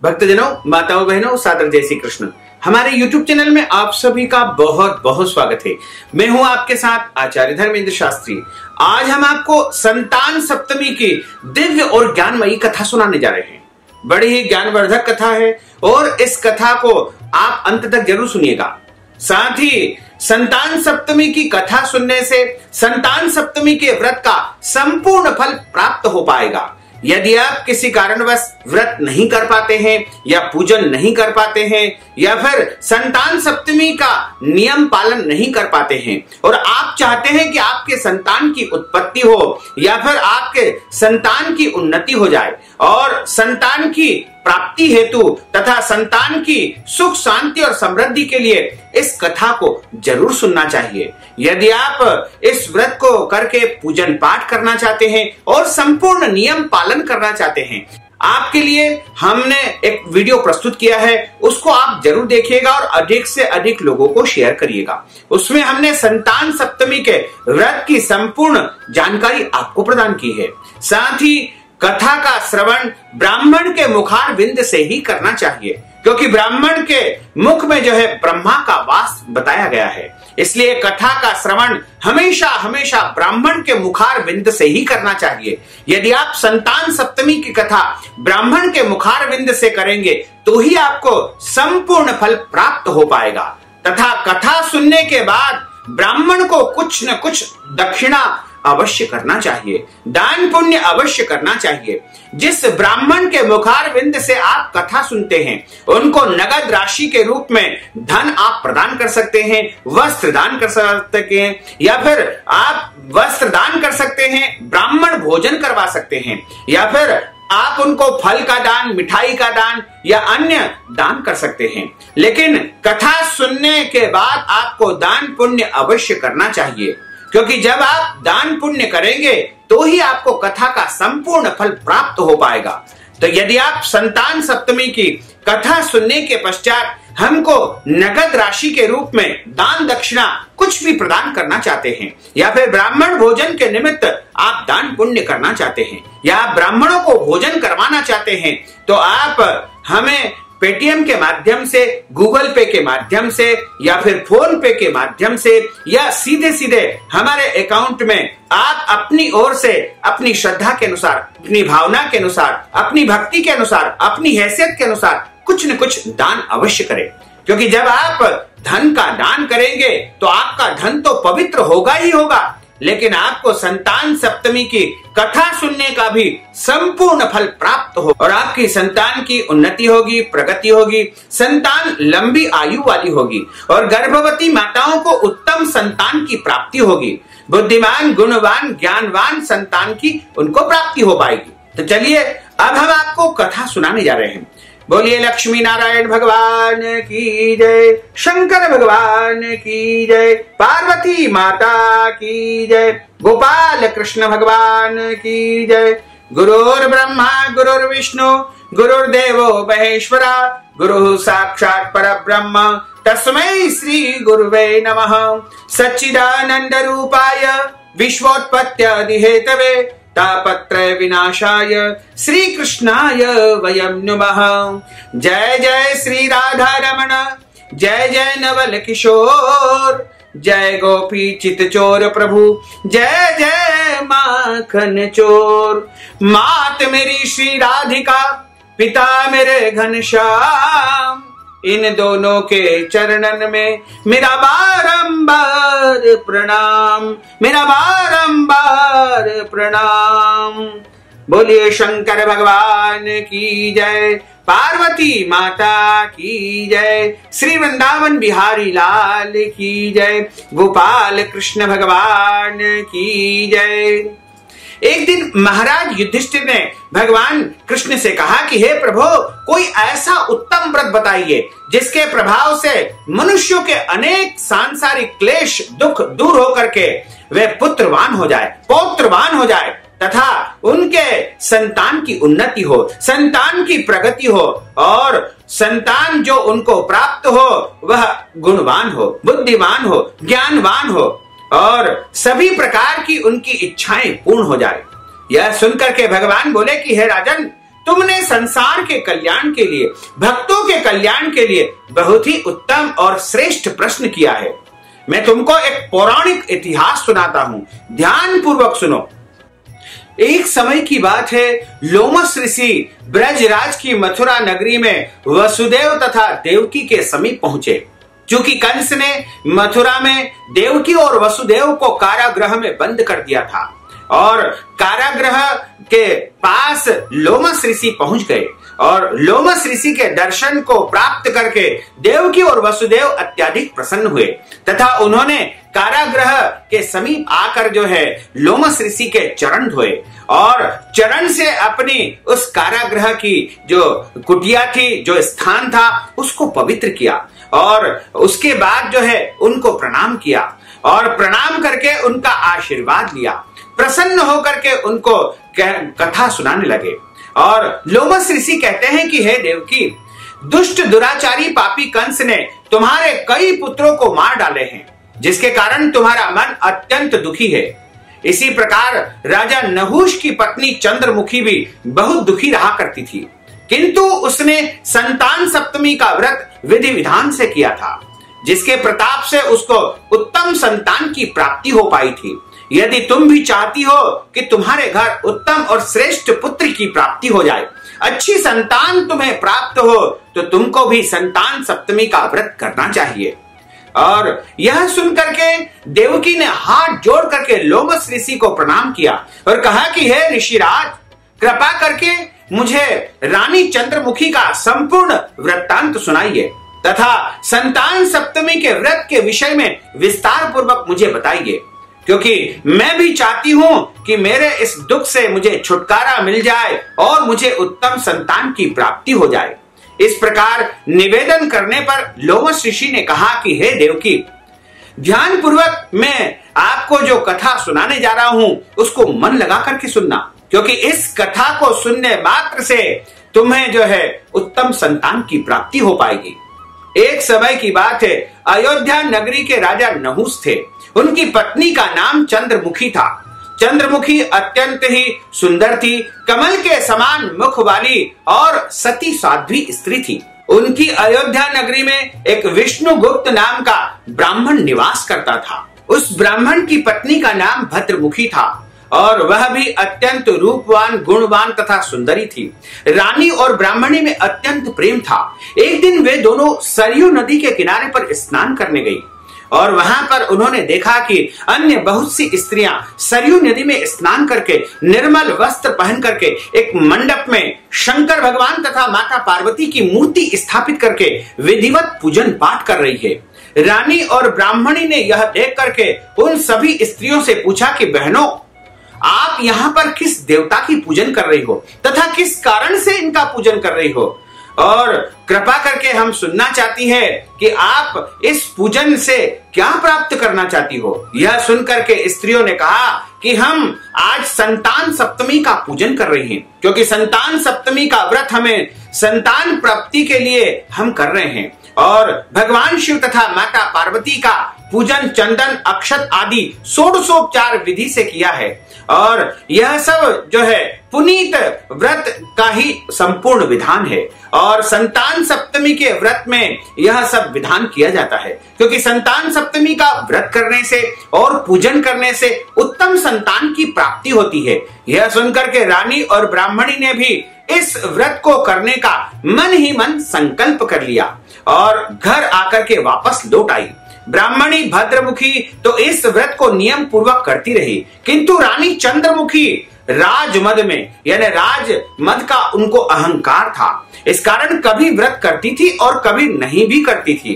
भक्तजनों, माताओं, बहनों, सादर जय श्री कृष्ण। हमारे YouTube चैनल में आप सभी का बहुत बहुत स्वागत है। मैं हूं आपके साथ आचार्य धर्मेंद्र शास्त्री। आज हम आपको संतान सप्तमी की दिव्य और ज्ञानमयी कथा सुनाने जा रहे हैं। बड़ी ही ज्ञानवर्धक कथा है और इस कथा को आप अंत तक जरूर सुनिएगा। साथ ही संतान सप्तमी की कथा सुनने से संतान सप्तमी के व्रत का संपूर्ण फल प्राप्त हो पाएगा। यदि आप किसी कारणवश व्रत नहीं कर पाते हैं या पूजन नहीं कर पाते हैं या फिर संतान सप्तमी का नियम पालन नहीं कर पाते हैं और आप चाहते हैं कि आपके संतान की उत्पत्ति हो या फिर आपके संतान की उन्नति हो जाए और संतान की प्राप्ति हेतु तथा संतान की सुख शांति और समृद्धि के लिए इस कथा को जरूर सुनना चाहिए। यदि आप इस व्रत को करके पूजन पाठ करना चाहते हैं और संपूर्ण नियम पालन करना चाहते हैं, आपके लिए हमने एक वीडियो प्रस्तुत किया है, उसको आप जरूर देखिएगा और अधिक से अधिक लोगों को शेयर करिएगा। उसमें हमने संतान सप्तमी के व्रत की संपूर्ण जानकारी आपको प्रदान की है। साथ ही कथा का श्रवण ब्राह्मण के मुखार बिंद से ही करना चाहिए, क्योंकि ब्राह्मण के मुख में जो है ब्रह्मा का वास बताया गया है। इसलिए कथा का श्रवण हमेशा हमेशा ब्राह्मण के मुखार बिंद से ही करना चाहिए। यदि आप संतान सप्तमी की कथा ब्राह्मण के मुखार बिंद से करेंगे तो ही आपको संपूर्ण फल प्राप्त हो पाएगा। तथा कथा सुनने के बाद ब्राह्मण को कुछ न कुछ दक्षिणा अवश्य करना चाहिए, दान पुण्य अवश्य करना चाहिए। जिस ब्राह्मण के मुखार बिंद से आप कथा सुनते हैं उनको नगद राशि के रूप में धन आप प्रदान कर सकते हैं, वस्त्र दान कर सकते हैं या फिर आप वस्त्र दान कर सकते हैं, ब्राह्मण भोजन करवा सकते हैं या फिर आप उनको फल का दान, मिठाई का दान या अन्य दान कर सकते हैं। लेकिन कथा सुनने के बाद आपको दान पुण्य अवश्य करना चाहिए, क्योंकि जब आप दान पुण्य करेंगे तो ही आपको कथा का संपूर्ण फल प्राप्त हो पाएगा। तो यदि आप संतान सप्तमी की कथा सुनने के पश्चात हमको नगद राशि के रूप में दान दक्षिणा कुछ भी प्रदान करना चाहते हैं या फिर ब्राह्मण भोजन के निमित्त आप दान पुण्य करना चाहते हैं या आप ब्राह्मणों को भोजन करवाना चाहते हैं, तो आप हमें पेटीएम के माध्यम से, गूगल पे के माध्यम से या फिर फोन पे के माध्यम से या सीधे सीधे हमारे अकाउंट में आप अपनी ओर से अपनी श्रद्धा के अनुसार, अपनी भावना के अनुसार, अपनी भक्ति के अनुसार, अपनी हैसियत के अनुसार कुछ न कुछ दान अवश्य करें। क्योंकि जब आप धन का दान करेंगे तो आपका धन तो पवित्र होगा ही होगा, लेकिन आपको संतान सप्तमी की कथा सुनने का भी संपूर्ण फल प्राप्त हो और आपकी संतान की उन्नति होगी, प्रगति होगी, संतान लंबी आयु वाली होगी और गर्भवती माताओं को उत्तम संतान की प्राप्ति होगी। बुद्धिमान, गुणवान, ज्ञानवान संतान की उनको प्राप्ति हो पाएगी। तो चलिए अब हम आपको कथा सुनाने जा रहे हैं। बोलिए लक्ष्मी नारायण भगवान की जय, शंकर भगवान की जय, पार्वती माता की जय, गोपाल कृष्ण भगवान की जय। गुरुर् ब्रह्मा गुरुर्विष्णु गुरुर्देवो महेश्वरा, गुरु साक्षात् परब्रह्म तस्मै श्री गुरुवे नमः। सच्चिदानंद रूपाय विश्वोत्पत्त्यादि हेतवे तापत्रय विनाशाय श्री कृष्णाय वयं नमः। जय जय श्री राधा रमण, जय जय नवल किशोर, जय गोपी चित चोर प्रभु, जय जय माखन चोर। मात मेरी श्री राधिका, पिता मेरे घनश्याम, इन दोनों के चरणन में मेरा बारंबार प्रणाम, मेरा बारंबार प्रणाम। बोलिए शंकर भगवान की जय, पार्वती माता की जय, श्री वृंदावन बिहारी लाल की जय, गोपाल कृष्ण भगवान की जय। एक दिन महाराज युधिष्ठिर ने भगवान कृष्ण से कहा कि हे प्रभु, कोई ऐसा उत्तम व्रत बताइए जिसके प्रभाव से मनुष्यों के अनेक सांसारिक क्लेश दुख दूर होकर के वे पुत्रवान हो जाए, पौत्रवान हो जाए तथा उनके संतान की उन्नति हो, संतान की प्रगति हो और संतान जो उनको प्राप्त हो वह गुणवान हो, बुद्धिमान हो, ज्ञानवान हो और सभी प्रकार की उनकी इच्छाएं पूर्ण हो जाए। यह सुनकर के भगवान बोले कि हे राजन, तुमने संसार के कल्याण के लिए, भक्तों के कल्याण के लिए बहुत ही उत्तम और श्रेष्ठ प्रश्न किया है। मैं तुमको एक पौराणिक इतिहास सुनाता हूं, ध्यान पूर्वक सुनो। एक समय की बात है, लोमस ऋषि ब्रजराज की मथुरा नगरी में वसुदेव तथा देवकी के समीप पहुंचे। क्योंकि कंस ने मथुरा में देवकी और वसुदेव को कारागृह में बंद कर दिया था और कारागृह के पास लोमस ऋषि पहुंच गए और लोमस ऋषि के दर्शन को प्राप्त करके देवकी और वसुदेव अत्यधिक प्रसन्न हुए तथा उन्होंने कारागृह के समीप आकर जो है लोमस ऋषि के चरण धोए और चरण से अपनी उस कारागृह की जो कुटिया थी, जो स्थान था, उसको पवित्र किया और उसके बाद जो है उनको प्रणाम किया और प्रणाम करके उनका आशीर्वाद लिया। प्रसन्न होकर के उनको कथा सुनाने लगे और लोमस ऋषि कहते हैं कि हे देवकी, दुष्ट दुराचारी पापी कंस ने तुम्हारे कई पुत्रों को मार डाले हैं, जिसके कारण तुम्हारा मन अत्यंत दुखी है। इसी प्रकार राजा नहुष की पत्नी चंद्रमुखी भी बहुत दुखी रहा करती थी, किंतु उसने संतान सप्तमी का व्रत विधि विधान से किया था, जिसके प्रताप से उसको उत्तम संतान की प्राप्ति हो पाई थी। यदि तुम भी चाहती हो कि तुम्हारे घर उत्तम और श्रेष्ठ पुत्र की प्राप्ति हो जाए, अच्छी संतान तुम्हें प्राप्त हो, तो तुमको भी संतान सप्तमी का व्रत करना चाहिए। और यह सुनकर के देवकी ने हाथ जोड़ करके लोमस ऋषि को प्रणाम किया और कहा कि हे ऋषिराज, कृपा करके मुझे रानी चंद्रमुखी का संपूर्ण वृत्तांत सुनाइए तथा संतान सप्तमी के व्रत के विषय में विस्तार पूर्वक मुझे बताइए, क्योंकि मैं भी चाहती हूं कि मेरे इस दुख से मुझे छुटकारा मिल जाए और मुझे उत्तम संतान की प्राप्ति हो जाए। इस प्रकार निवेदन करने पर लोमस ऋषि ने कहा कि हे देवकी, ध्यान पूर्वक मैं आपको जो कथा सुनाने जा रहा हूं उसको मन लगा करके सुनना, क्योंकि इस कथा को सुनने मात्र से तुम्हें जो है उत्तम संतान की प्राप्ति हो पाएगी। एक समय की बात है, अयोध्या नगरी के राजा नहुष थे। उनकी पत्नी का नाम चंद्रमुखी था। चंद्रमुखी अत्यंत ही सुंदर थी, कमल के समान मुख वाली और सती साध्वी स्त्री थी। उनकी अयोध्या नगरी में एक विष्णुगुप्त नाम का ब्राह्मण निवास करता था। उस ब्राह्मण की पत्नी का नाम भद्रमुखी था और वह भी अत्यंत रूपवान, गुणवान तथा सुंदरी थी। रानी और ब्राह्मणी में अत्यंत प्रेम था। एक दिन वे दोनों सरयू नदी के किनारे पर स्नान करने गई और वहां पर उन्होंने देखा कि अन्य बहुत सी स्त्रियां सरयू नदी में स्नान करके निर्मल वस्त्र पहन करके एक मंडप में शंकर भगवान तथा माता पार्वती की मूर्ति स्थापित करके विधिवत पूजन पाठ कर रही है। रानी और ब्राह्मणी ने यह देख करके उन सभी स्त्रियों से पूछा कि बहनों, आप यहाँ पर किस देवता की पूजन कर रही हो तथा किस कारण से इनका पूजन कर रही हो, और कृपा करके हम सुनना चाहती है कि आप इस पूजन से क्या प्राप्त करना चाहती हो। यह सुनकर के स्त्रियों ने कहा कि हम आज संतान सप्तमी का पूजन कर रही हैं, क्योंकि संतान सप्तमी का व्रत हमें संतान प्राप्ति के लिए हम कर रहे हैं और भगवान शिव तथा माता पार्वती का पूजन चंदन, अक्षत आदि षोडशोपचार विधि से किया है और यह सब जो है पुनीत व्रत का ही संपूर्ण विधान है और संतान सप्तमी के व्रत में यह सब विधान किया जाता है, क्योंकि संतान सप्तमी का व्रत करने से और पूजन करने से उत्तम संतान की प्राप्ति होती है। यह सुनकर के रानी और ब्राह्मणी ने भी इस व्रत को करने का मन ही मन संकल्प कर लिया और घर आकर के वापस लौट आई। ब्राह्मणी भद्रमुखी तो इस व्रत को नियम पूर्वक करती रही, किंतु रानी चंद्रमुखी राजमद में, यानी राजमद का उनको अहंकार था। इस कारण कभी व्रत करती थी और कभी नहीं भी करती थी,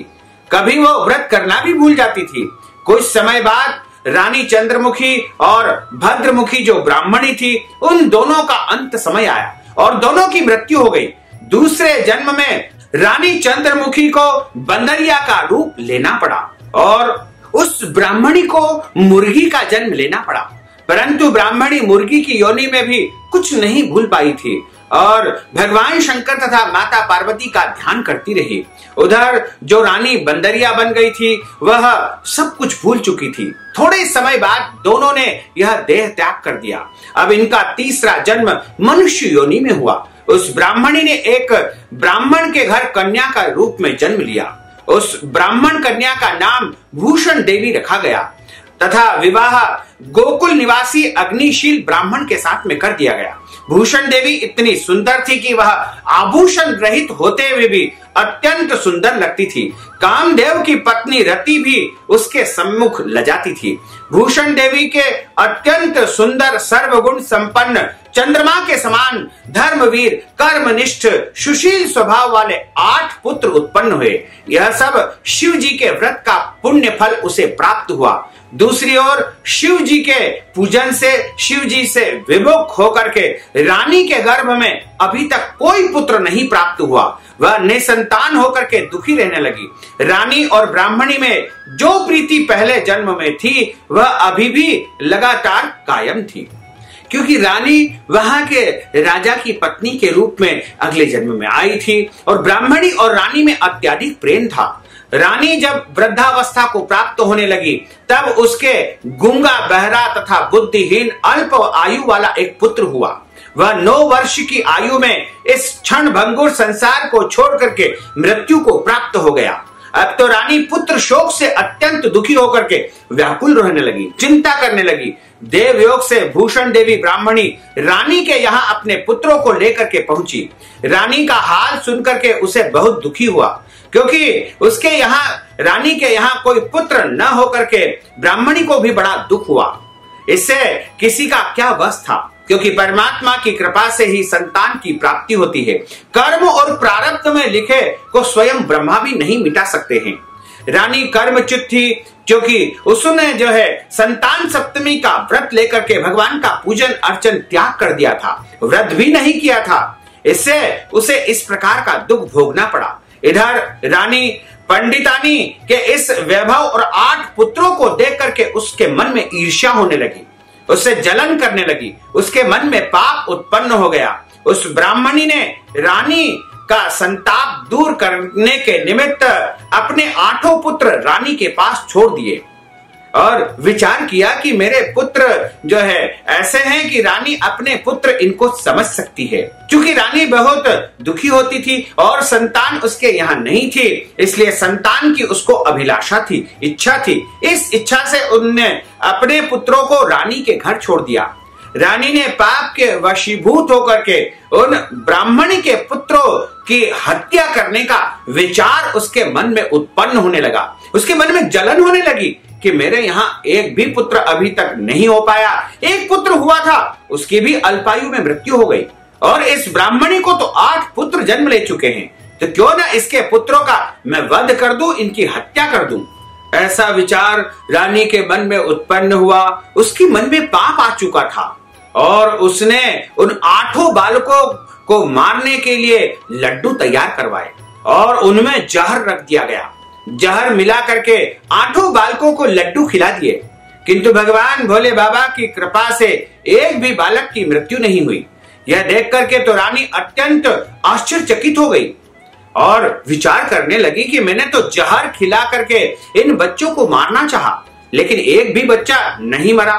कभी वो व्रत करना भी भूल जाती थी। कुछ समय बाद रानी चंद्रमुखी और भद्रमुखी जो ब्राह्मणी थी, उन दोनों का अंत समय आया और दोनों की मृत्यु हो गई। दूसरे जन्म में रानी चंद्रमुखी को बंदरिया का रूप लेना पड़ा और उस ब्राह्मणी को मुर्गी का जन्म लेना पड़ा, परंतु ब्राह्मणी मुर्गी की योनि में भी कुछ नहीं भूल पाई थी और भगवान शंकर तथा माता पार्वती का ध्यान करती रही। उधर जो रानी बंदरिया बन गई थी, वह सब कुछ भूल चुकी थी। थोड़े समय बाद दोनों ने यह देह त्याग कर दिया। अब इनका तीसरा जन्म मनुष्य योनि में हुआ। उस ब्राह्मणी ने एक ब्राह्मण के घर कन्या का रूप में जन्म लिया। उस ब्राह्मण कन्या का नाम भूषण देवी रखा गया तथा विवाह गोकुल निवासी अग्निशील ब्राह्मण के साथ में कर दिया गया। भूषण देवी इतनी सुंदर थी कि वह आभूषण रहित होते हुए भी अत्यंत सुंदर लगती थी। कामदेव की पत्नी रति भी उसके सम्मुख लजाती थी। भूषण देवी के अत्यंत सुंदर सर्वगुण संपन्न चंद्रमा के समान धर्मवीर कर्मनिष्ठ सुशील स्वभाव वाले 8 पुत्र उत्पन्न हुए। यह सब शिव जी के व्रत का पुण्य फल उसे प्राप्त हुआ। दूसरी ओर शिव जी के पूजन से शिव जी से विमुख होकर के रानी के गर्भ में अभी तक कोई पुत्र नहीं प्राप्त हुआ। वह निसंतान होकर के दुखी रहने लगी। रानी और ब्राह्मणी में जो प्रीति पहले जन्म में थी वह अभी भी लगातार कायम थी, क्योंकि रानी वहां के राजा की पत्नी के रूप में अगले जन्म में आई थी और ब्राह्मणी और रानी में अत्यधिक प्रेम था। रानी जब वृद्धावस्था को प्राप्त होने लगी तब उसके गूंगा, बहरा तथा बुद्धिहीन अल्प आयु वाला एक पुत्र हुआ। वह 9 वर्ष की आयु में इस क्षण भंगुर संसार को छोड़ करके मृत्यु को प्राप्त हो गया। अब तो रानी पुत्र शोक से अत्यंत दुखी होकर के व्याकुल रहने लगी, चिंता करने लगी। देवयोग से भूषण देवी ब्राह्मणी रानी के यहाँ अपने पुत्रों को लेकर के पहुंची। रानी का हाल सुनकर के उसे बहुत दुखी हुआ, क्योंकि उसके यहाँ रानी के यहाँ कोई पुत्र न होकर के ब्राह्मणी को भी बड़ा दुख हुआ। इससे किसी का क्या वश था, क्योंकि परमात्मा की कृपा से ही संतान की प्राप्ति होती है। कर्म और प्रारब्ध में लिखे को स्वयं ब्रह्मा भी नहीं मिटा सकते हैं। रानी कर्मच्युत थी, क्योंकि उसने जो है संतान सप्तमी का व्रत लेकर के भगवान का पूजन अर्चन त्याग कर दिया था, व्रत भी नहीं किया था। इससे उसे इस प्रकार का दुख भोगना पड़ा। इधर रानी पंडितानी के इस वैभव और 8 पुत्रों को देख करके उसके मन में ईर्ष्या होने लगी, उससे जलन करने लगी, उसके मन में पाप उत्पन्न हो गया। उस ब्राह्मणी ने रानी का संताप दूर करने के निमित्त अपने 8 पुत्र रानी के पास छोड़ दिए और विचार किया कि मेरे पुत्र जो है ऐसे हैं कि रानी अपने पुत्र इनको समझ सकती है। क्योंकि रानी बहुत दुखी होती थी और संतान उसके यहाँ नहीं थी, इसलिए संतान की उसको अभिलाषा थी, इच्छा थी। इस इच्छा से उनने अपने पुत्रों को रानी के घर छोड़ दिया। रानी ने पाप के वशीभूत होकर के उन ब्राह्मणी के पुत्रों की हत्या करने का विचार उसके मन में उत्पन्न होने लगा। उसके मन में जलन होने लगी कि मेरे यहाँ एक भी पुत्र अभी तक नहीं हो पाया। एक पुत्र हुआ था, उसकी भी अल्पायु में मृत्यु हो गई, और इस ब्राह्मणी को तो 8 पुत्र जन्म ले चुके हैं, तो क्यों ना इसके पुत्रों का मैं वध कर दूं, इनकी हत्या कर दूं। ऐसा विचार रानी के मन में उत्पन्न हुआ। उसके मन में पाप आ चुका था और उसने उन 8 बालकों को मारने के लिए लड्डू तैयार करवाए और उनमें जहर रख दिया गया। जहर मिला करके 8 बालकों को लड्डू खिला दिए, किंतु भगवान भोले बाबा की कृपा से एक भी बालक की मृत्यु नहीं हुई। यह देख करके तो रानी अत्यंत आश्चर्यचकित हो गई और विचार करने लगी कि मैंने तो जहर खिला करके इन बच्चों को मारना चाहा, लेकिन एक भी बच्चा नहीं मरा।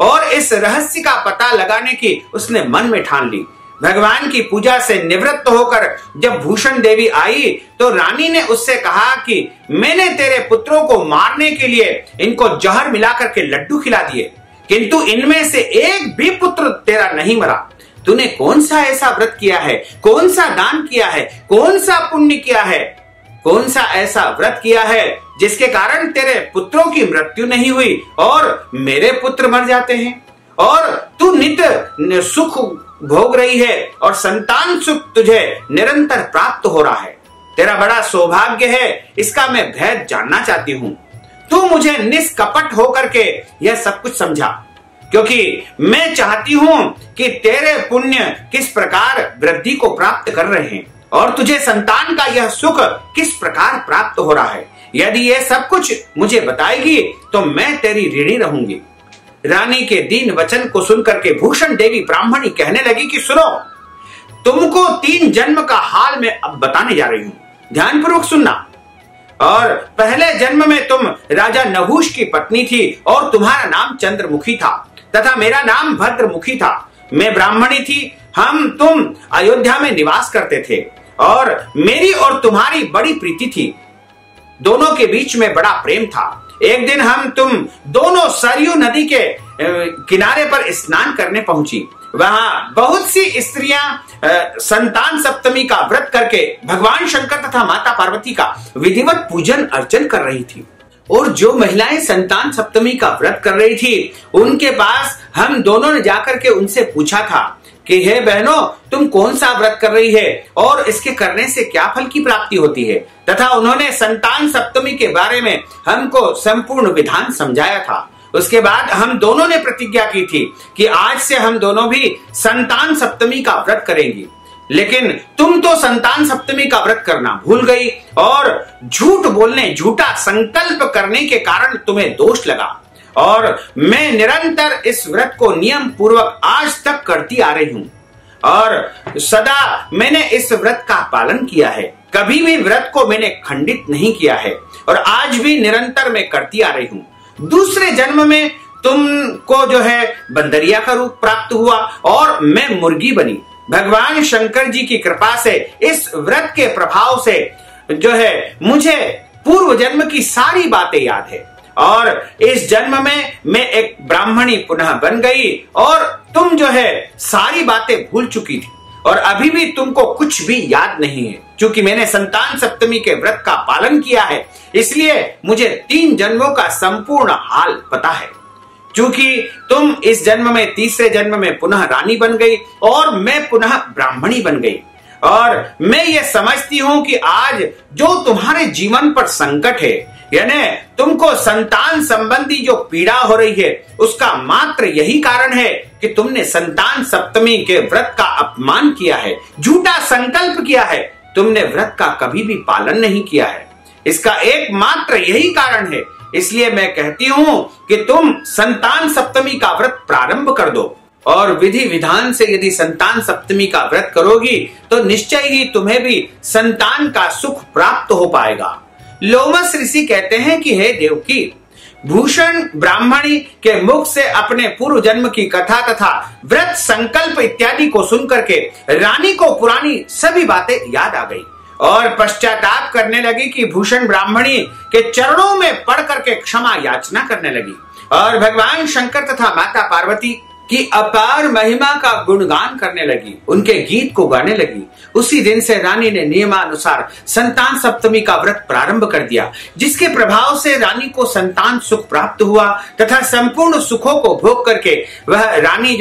और इस रहस्य का पता लगाने की उसने मन में ठान ली। भगवान की पूजा से निवृत्त होकर जब भूषण देवी आई तो रानी ने उससे कहा कि मैंने तेरे पुत्रों को मारने के लिए इनको जहर मिलाकर के लड्डू खिला दिए, किंतु इनमें से एक भी पुत्र तेरा नहीं मरा। तूने कौन सा ऐसा व्रत किया है, कौन सा दान किया है, कौन सा पुण्य किया है, कौन सा ऐसा व्रत किया है जिसके कारण तेरे पुत्रों की मृत्यु नहीं हुई और मेरे पुत्र मर जाते हैं, और तू नित्य सुख भोग रही है और संतान सुख तुझे निरंतर प्राप्त हो रहा है। तेरा बड़ा सौभाग्य है, इसका मैं भेद जानना चाहती हूँ। तू मुझे निष्कपट होकर के यह सब कुछ समझा, क्योंकि मैं चाहती हूँ कि तेरे पुण्य किस प्रकार वृद्धि को प्राप्त कर रहे हैं और तुझे संतान का यह सुख किस प्रकार प्राप्त हो रहा है। यदि ये सब कुछ मुझे बताएगी तो मैं तेरी ऋणी रहूंगी। रानी के दीन वचन को सुनकर के भूषण देवी ब्राह्मणी कहने लगी कि सुनो, तुमको 3 जन्म का हाल मैं अब बताने जा रही हूं, ध्यानपूर्वक सुनना। और पहले जन्म में तुम राजा नहुष की पत्नी थी और तुम्हारा नाम चंद्रमुखी था तथा मेरा नाम भद्रमुखी था। मैं ब्राह्मणी थी, तुम अयोध्या में निवास करते थे और मेरी और तुम्हारी बड़ी प्रीति थी। दोनों के बीच में बड़ा प्रेम था। एक दिन तुम दोनों सरयू नदी के किनारे पर स्नान करने पहुंची। वहां बहुत सी स्त्रियां संतान सप्तमी का व्रत करके भगवान शंकर तथा माता पार्वती का विधिवत पूजन अर्चन कर रही थी। और जो महिलाएं संतान सप्तमी का व्रत कर रही थी, उनके पास हम दोनों ने जाकर के उनसे पूछा था कि हे बहनों, तुम कौन सा व्रत कर रही है और इसके करने से क्या फल की प्राप्ति होती है, तथा उन्होंने संतान सप्तमी के बारे में हमको संपूर्ण विधान समझाया था। उसके बाद हम दोनों ने प्रतिज्ञा की थी कि आज से हम दोनों भी संतान सप्तमी का व्रत करेंगी। लेकिन तुम तो संतान सप्तमी का व्रत करना भूल गई और झूठ बोलने, झूठा संकल्प करने के कारण तुम्हें दोष लगा। और मैं निरंतर इस व्रत को नियम पूर्वक आज तक करती आ रही हूं और सदा मैंने इस व्रत का पालन किया है। कभी भी व्रत को मैंने खंडित नहीं किया है और आज भी निरंतर मैं करती आ रही हूं। दूसरे जन्म में तुमको बंदरिया का रूप प्राप्त हुआ और मैं मुर्गी बनी। भगवान शंकर जी की कृपा से, इस व्रत के प्रभाव से मुझे पूर्व जन्म की सारी बातें याद है और इस जन्म में मैं एक ब्राह्मणी पुनः बन गई और तुम सारी बातें भूल चुकी थी और अभी भी तुमको कुछ भी याद नहीं है। क्योंकि मैंने संतान सप्तमी के व्रत का पालन किया है, इसलिए मुझे 3 जन्मों का संपूर्ण हाल पता है। क्योंकि तुम इस जन्म में, तीसरे जन्म में पुनः रानी बन गई और मैं पुनः ब्राह्मणी बन गई। और मैं ये समझती हूं कि आज जो तुम्हारे जीवन पर संकट है, यानी तुमको संतान संबंधी जो पीड़ा हो रही है, उसका मात्र यही कारण है कि तुमने संतान सप्तमी के व्रत का अपमान किया है, झूठा संकल्प किया है, तुमने व्रत का कभी भी पालन नहीं किया है। इसका एकमात्र यही कारण है। इसलिए मैं कहती हूं कि तुम संतान सप्तमी का व्रत प्रारंभ कर दो और विधि विधान से यदि संतान सप्तमी का व्रत करोगी तो निश्चय ही तुम्हें भी संतान का सुख प्राप्त हो पाएगा। लोमस ऋषि कहते हैं कि हे देवकी, भूषण ब्राह्मणी के मुख से अपने पूर्व जन्म की कथा तथा व्रत संकल्प इत्यादि को सुनकर के रानी को पुरानी सभी बातें याद आ गई और पश्चाताप करने लगी कि भूषण ब्राह्मणी के चरणों में पड़ करके क्षमा याचना करने लगी और भगवान शंकर तथा माता पार्वती की अपार महिमा का गुणगान करने लगी, उनके गीत को गाने लगी। उसी दिन से रानी ने नियमानुसार संतान सप्तमी का व्रत प्रारंभ कर दिया, जिसके प्रभाव से रानी को संतान सुख प्राप्त हुआ तथा संपूर्ण सुखों को भोग करके वह रानी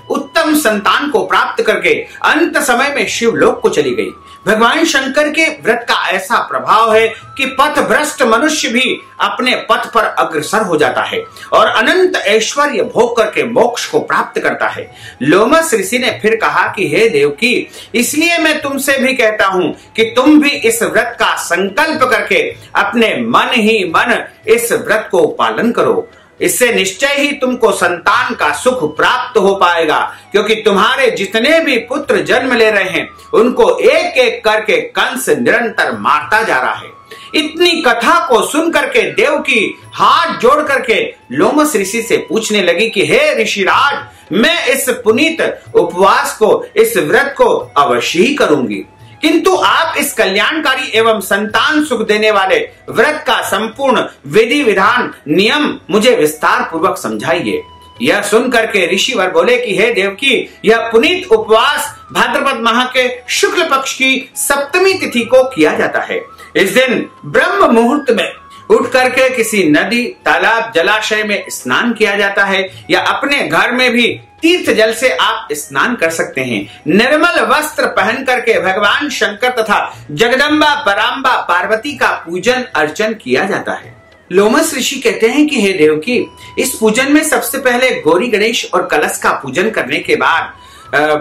उत्तम संतान को प्राप्त करके अंत समय में शिवलोक को चली गई। भगवान शंकर के व्रत का ऐसा प्रभाव है कि पथभ्रष्ट मनुष्य भी अपने पथ पर अग्रसर हो जाता है और अनंत ऐश्वर्य भोग करके मोक्ष को प्राप्त करता है। लोमस ऋषि ने फिर कहा कि हे देवकी, इसलिए मैं तुमसे भी कहता हूं कि तुम भी इस व्रत का संकल्प करके अपने मन ही मन इस व्रत को पालन करो। इससे निश्चय ही तुमको संतान का सुख प्राप्त हो पाएगा, क्योंकि तुम्हारे जितने भी पुत्र जन्म ले रहे हैं उनको एक एक करके कंस निरंतर मारता जा रहा है। इतनी कथा को सुन करके देवकी हाथ जोड़ करके लोमस ऋषि से पूछने लगी कि हे ऋषिराज, मैं इस पुनीत उपवास को, इस व्रत को अवश्य ही करूंगी, किंतु आप इस कल्याणकारी एवं संतान सुख देने वाले व्रत का संपूर्ण विधि विधान नियम मुझे विस्तार पूर्वक समझाइए। यह सुनकर के ऋषिवर बोले कि हे देवकी, यह पुनीत उपवास भाद्रपद माह के शुक्ल पक्ष की सप्तमी तिथि को किया जाता है। इस दिन ब्रह्म मुहूर्त में उठ करके किसी नदी, तालाब, जलाशय में स्नान किया जाता है या अपने घर में भी तीर्थ जल से आप स्नान कर सकते हैं। निर्मल वस्त्र पहन करके भगवान शंकर तथा जगदम्बा पराम्बा पार्वती का पूजन अर्चन किया जाता है। लोमस ऋषि कहते हैं कि हे देवकी, इस पूजन में सबसे पहले गौरी गणेश और कलश का पूजन करने के बाद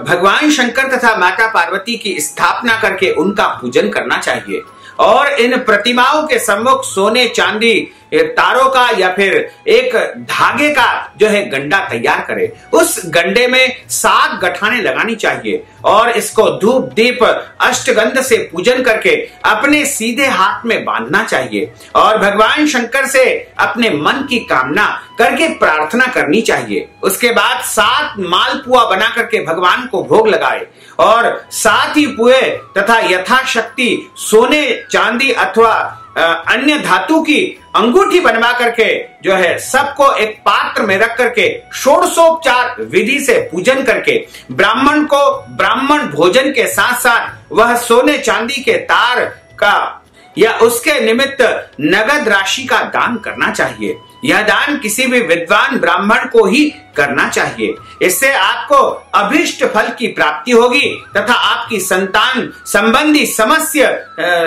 भगवान शंकर तथा माता पार्वती की स्थापना करके उनका पूजन करना चाहिए और इन प्रतिमाओं के सम्मुख सोने चांदी तारों का या फिर एक धागे का जो है गंडा तैयार करें। उस गंडे में 7 गठाने लगानी चाहिए और इसको धूप दीप अष्टगंध से पूजन करके अपने सीधे हाथ में बांधना चाहिए और भगवान शंकर से अपने मन की कामना करके प्रार्थना करनी चाहिए। उसके बाद 7 मालपुआ बना करके भगवान को भोग लगाए और 7 ही पुए तथा यथाशक्ति सोने चांदी अथवा अन्य धातु की अंगूठी बनवा करके जो है सबको एक पात्र में रख करके षोडशोपचार विधि से पूजन करके ब्राह्मण को ब्राह्मण भोजन के साथ साथ वह सोने चांदी के तार का या उसके निमित्त नगद राशि का दान करना चाहिए। यह दान किसी भी विद्वान ब्राह्मण को ही करना चाहिए। इससे आपको अभीष्ट फल की प्राप्ति होगी तथा आपकी संतान संबंधी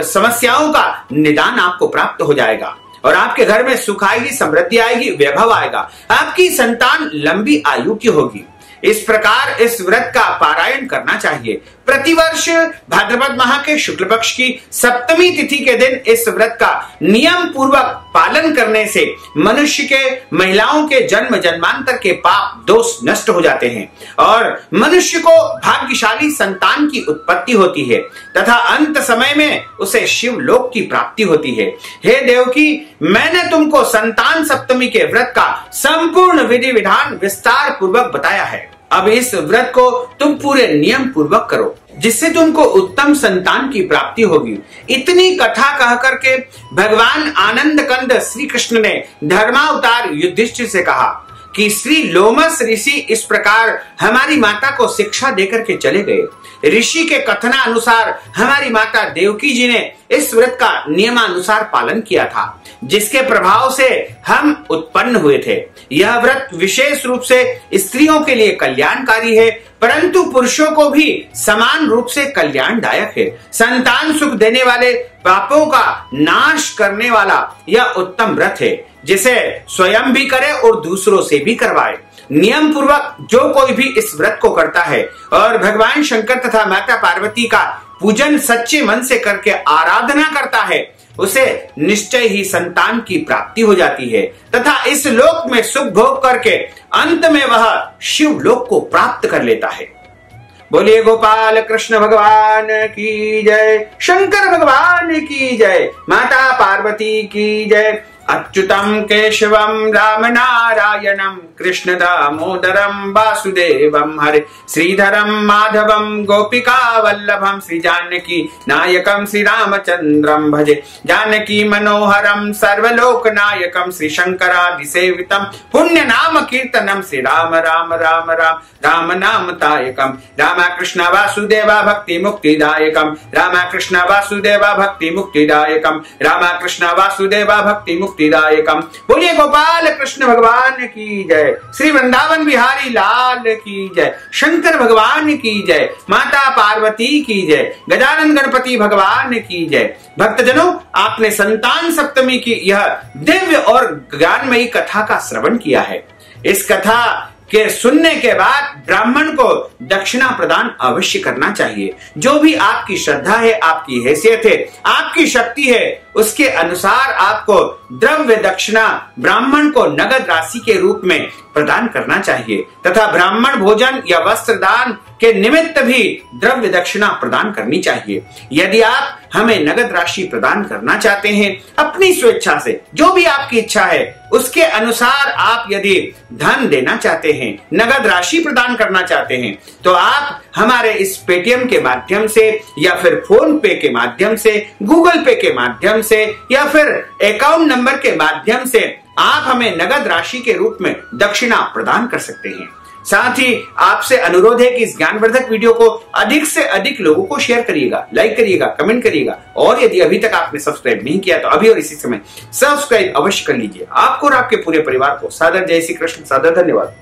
समस्याओं का निदान आपको प्राप्त हो जाएगा और आपके घर में सुख आएगी, समृद्धि आएगी, वैभव आएगा। आपकी संतान लंबी आयु की होगी। इस प्रकार इस व्रत का पारायण करना चाहिए। प्रतिवर्ष भाद्रपद माह के शुक्ल पक्ष की सप्तमी तिथि के दिन इस व्रत का नियम पूर्वक पालन करने से मनुष्य के महिलाओं के जन्म जन्मांतर के पाप दोष नष्ट हो जाते हैं और मनुष्य को भाग्यशाली संतान की उत्पत्ति होती है तथा अंत समय में उसे शिव लोक की प्राप्ति होती है। हे देवकी, मैंने तुमको संतान सप्तमी के व्रत का संपूर्ण विधि विधान विस्तार पूर्वक बताया है। अब इस व्रत को तुम पूरे नियम पूर्वक करो जिससे तुमको उत्तम संतान की प्राप्ति होगी। इतनी कथा कह करके भगवान आनंद कंद श्री कृष्ण ने धर्मावतार युधिष्ठिर से कहा कि श्री लोमस ऋषि इस प्रकार हमारी माता को शिक्षा देकर के चले गए। ऋषि के कथना अनुसार हमारी माता देवकी जी ने इस व्रत का नियमानुसार पालन किया था जिसके प्रभाव से हम उत्पन्न हुए थे। यह व्रत विशेष रूप से स्त्रियों के लिए कल्याणकारी है परंतु पुरुषों को भी समान रूप से कल्याणदायक है। संतान सुख देने वाले, पापों का नाश करने वाला यह उत्तम व्रत है जिसे स्वयं भी करे और दूसरों से भी करवाए। नियम पूर्वक जो कोई भी इस व्रत को करता है और भगवान शंकर तथा माता पार्वती का पूजन सच्चे मन से करके आराधना करता है उसे निश्चय ही संतान की प्राप्ति हो जाती है तथा इस लोक में सुख भोग करके अंत में वह शिव लोक को प्राप्त कर लेता है। बोलिए गोपाल कृष्ण भगवान की जय, शंकर भगवान की जय, माता पार्वती की जय। अच्युतम केशवम राम नारायणम कृष्ण दामोदरम वासुदेवम हरे श्रीधरम माधवम गोपिका वल्लभम श्री जानकी नायकम श्री रामचंद्रम भजे जानकी मनोहरम सर्वलोक नायकम श्री शंकरादि सेवितम पुण्य नाम कीर्तनम श्री राम राम राम राम राम नाम तायकम रामा कृष्ण वासुदेवा भक्ति मुक्तिदायकम रामा कृष्ण वासुदेवा भक्ति मुक्तिदायकम रामा कृष्ण वासुदेवा भक्ति मुक्तिदायकम। बोलिए गोपाल कृष्ण भगवान की जय, श्री वृंदावन बिहारी लाल की जय, शंकर भगवान की जय, माता पार्वती की जय, गजानन गणपति भगवान की जय। भक्तजनों, आपने संतान सप्तमी की यह दिव्य और ज्ञानमयी कथा का श्रवण किया है। इस कथा के सुनने के बाद ब्राह्मण को दक्षिणा प्रदान अवश्य करना चाहिए। जो भी आपकी श्रद्धा है, आपकी हैसियत है, आपकी शक्ति है, उसके अनुसार आपको द्रव्य दक्षिणा ब्राह्मण को नगद राशि के रूप में प्रदान करना चाहिए तथा ब्राह्मण भोजन या वस्त्र दान के निमित्त भी द्रव्य दक्षिणा प्रदान करनी चाहिए। यदि आप हमें नगद राशि प्रदान करना चाहते हैं अपनी स्वेच्छा से, जो भी आपकी इच्छा है उसके अनुसार आप यदि धन देना चाहते हैं, नगद राशि प्रदान करना चाहते हैं, तो आप हमारे इस पेटीएम के माध्यम से या फिर फोन पे के माध्यम से, गूगल पे के माध्यम से या फिर अकाउंट नंबर के माध्यम से आप हमें नगद राशि के रूप में दक्षिणा प्रदान कर सकते हैं। साथ ही आपसे अनुरोध है कि इस ज्ञानवर्धक वीडियो को अधिक से अधिक लोगों को शेयर करिएगा, लाइक करिएगा, कमेंट करिएगा और यदि अभी तक आपने सब्सक्राइब नहीं किया तो अभी और इसी समय सब्सक्राइब अवश्य कर लीजिए। आपको और आपके पूरे परिवार को सादर जय श्री कृष्ण, सादर धन्यवाद।